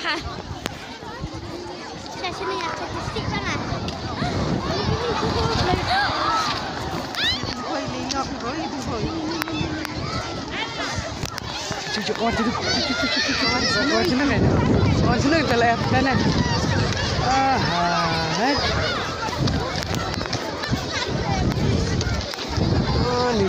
ค่ะแต่ฉันอยากจะติดสิบ้างอ่ะcucuk kawan seneng kan? Kawan seneng terlihat kanan. Oh ni.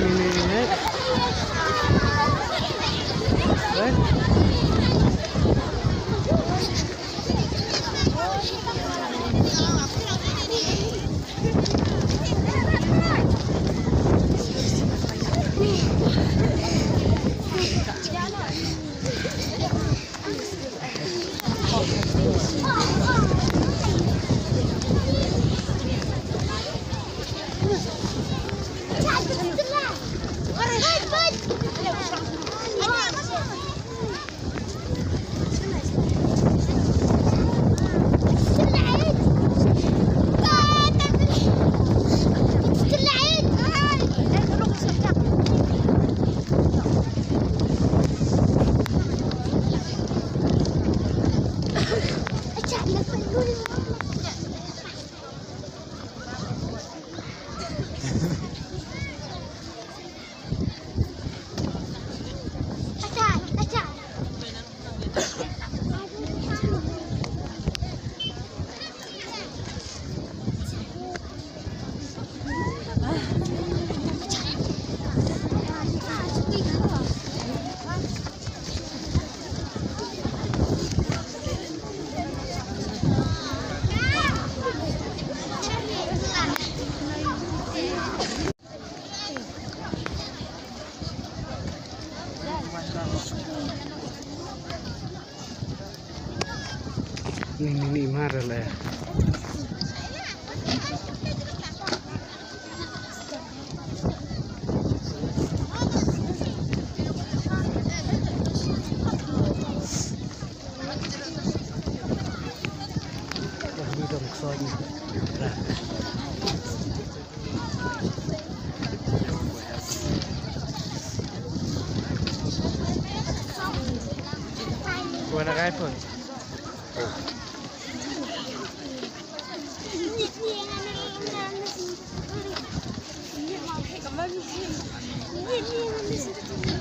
Ni marah lah. Udah maksudnya. Gua nak iPhone. Ini